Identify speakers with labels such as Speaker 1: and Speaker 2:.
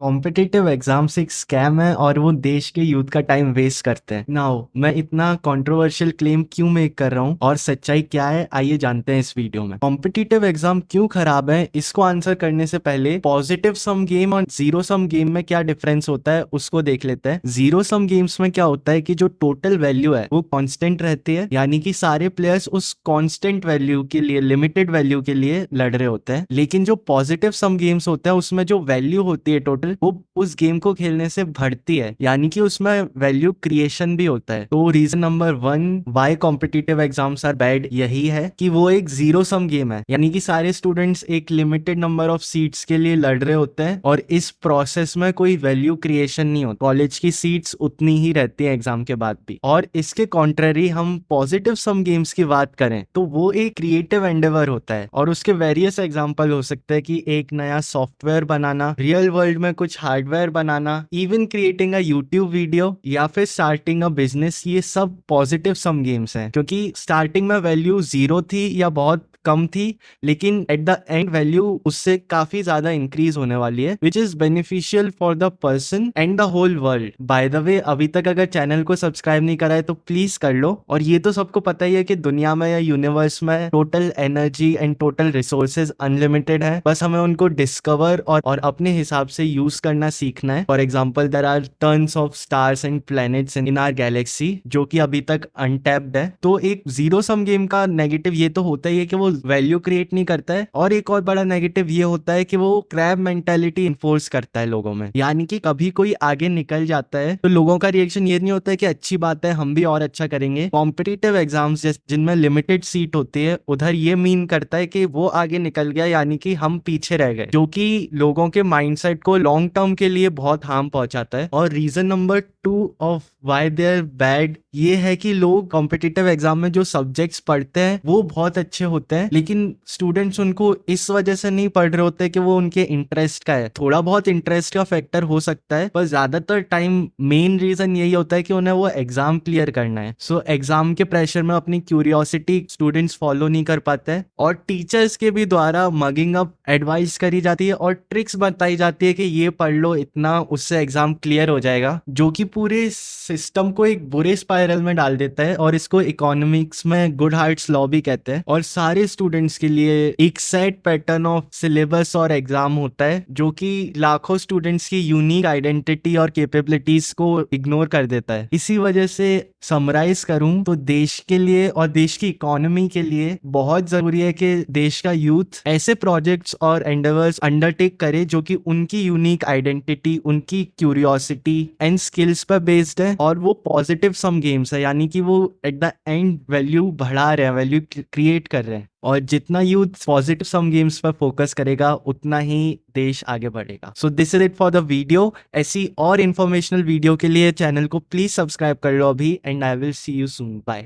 Speaker 1: Competitive exams एक scam है और वो देश के यूथ का टाइम वेस्ट करते हैं। नाउ मैं इतना कंट्रोवर्शियल क्लेम क्यों मेक कर रहा हूँ और सच्चाई क्या है, आइए जानते हैं इस वीडियो में। कॉम्पिटिटिव एग्जाम क्यों खराब है, इसको आंसर करने से पहले पॉजिटिव सम गेम और जीरो सम गेम में क्या डिफरेंस होता है उसको देख लेते हैं। जीरो सम गेम्स में क्या होता है कि जो टोटल वैल्यू है वो कांस्टेंट रहती है, यानी कि सारे प्लेयर्स उस कांस्टेंट वैल्यू के लिए, लिमिटेड वैल्यू के लिए लड़ रहे होते हैं। लेकिन जो पॉजिटिव सम गेम्स होता है उसमें जो वैल्यू होती है टोटल, वो उस गेम को खेलने से बढ़ती है, यानी कि उसमें वैल्यू क्रिएशन भी होता है। तो reason number 1 why competitive exams are bad यही है कि वो एक जीरो सम गेम है, यानी कि सारे स्टूडेंट्स एक लिमिटेड नंबर ऑफ सीट्स के लिए लड़ रहे होते हैं और इस प्रोसेस में कोई वैल्यू क्रिएशन नहीं होता। कॉलेज की सीट्स उतनी ही रहती है एग्जाम के बाद भी। और इसके कॉन्ट्ररी हम पॉजिटिव सम गेम्स की बात करें तो वो एक क्रिएटिव एंडेवर होता है और उसके वेरियस एग्जाम्पल हो सकते हैं कि एक नया सॉफ्टवेयर बनाना, रियल वर्ल्ड में कुछ hardware banana, even creating a YouTube video या फिर स्टार्टिंग अ बिजनेस। ये सब पॉजिटिव सम गेम्स हैं क्योंकि स्टार्टिंग में वैल्यू जीरो थी या बहुत कम थी, लेकिन एट द एंड वैल्यू उससे काफी ज्यादा इंक्रीज होने वाली है, which is beneficial for the person and the whole world. By the way, अभी तक अगर चैनल को सब्सक्राइब नहीं करा है तो प्लीज कर लो। और ये तो सबको पता ही है कि दुनिया में या यूनिवर्स में total energy and total resources unlimited है, बस हमें उनको डिस्कवर और अपने हिसाब से यूज करना सीखना है। For example, there are tons of stars and planets in our galaxy जो कि अभी तक अनटैप्ड है। तो एक जीरो सम गेम का नेगेटिव ये तो होता ही है कि वो वैल्यू क्रिएट नहीं करता है, और एक और बड़ा नेगेटिव ये होता है कि वो क्रैब मेंटालिटी इन्फोर्स करता है लोगों में, यानी कि कभी कोई आगे निकल जाता है तो लोगों का रिएक्शन ये नहीं होता है कि अच्छी बात है, हम भी और अच्छा करेंगे। कॉम्पिटिटिव एग्जाम्स जिनमें लिमिटेड सीट होती है, उधर ये मीन करता है कि वो आगे निकल गया, यानी कि हम पीछे रह गए, जो कि लोगों के माइंडसेट को लॉन्ग टर्म के लिए बहुत हार्म पहुंचाता है। और reason number 2 of why they are bad ये है कि लोग कॉम्पिटिटिव एग्जाम में जो सब्जेक्ट्स पढ़ते हैं वो बहुत अच्छे होते हैं, लेकिन स्टूडेंट्स उनको इस वजह से नहीं पढ़ रहे होते कि वो उनके इंटरेस्ट का है। थोड़ा बहुत इंटरेस्ट का फैक्टर हो सकता है, पर ज्यादातर टाइम मेन रीजन यही होता है कि उन्हें वो एग्जाम क्लियर करना है। सो एग्जाम के प्रेशर में अपनी क्यूरियोसिटी स्टूडेंट्स फॉलो नहीं कर पाते हैं, और टीचर्स के भी द्वारा मगिंग अप एडवाइस करी जाती है और ट्रिक्स बताई जाती है कि ये पढ़ लो इतना, उससे एग्जाम क्लियर हो जाएगा, जो कि पूरे सिस्टम को एक बुरे स्पाइरल में डाल देता है। और इसको इकोनॉमिक्स में गुड हार्ट्स लॉ भी कहते हैं। और सारे स्टूडेंट्स के लिए एक सेट पैटर्न ऑफ सिलेबस और एग्जाम होता है जो कि लाखों स्टूडेंट्स की यूनिक आइडेंटिटी और कैपेबिलिटीज को इग्नोर कर देता है। इसी वजह से समराइज करूं तो देश के लिए और देश की इकोनॉमी के लिए बहुत जरूरी है कि देश का यूथ ऐसे प्रोजेक्ट्स और एंडेवर्स अंडरटेक करे जो कि उनकी यूनिक आइडेंटिटी, उनकी क्यूरियोसिटी एंड स्किल्स पर बेस्ड है, और वो पॉजिटिव सम गेम्स है, यानी कि वो एट द एंड वैल्यू बढ़ा रहे हैं, वैल्यू क्रिएट कर रहे हैं। और जितना यूथ पॉजिटिव सम गेम्स पर फोकस करेगा उतना ही देश आगे बढ़ेगा। So this is it for the video. ऐसी और इंफॉर्मेशनल वीडियो के लिए चैनल को प्लीज सब्सक्राइब कर लो अभी, and I will see you soon. Bye.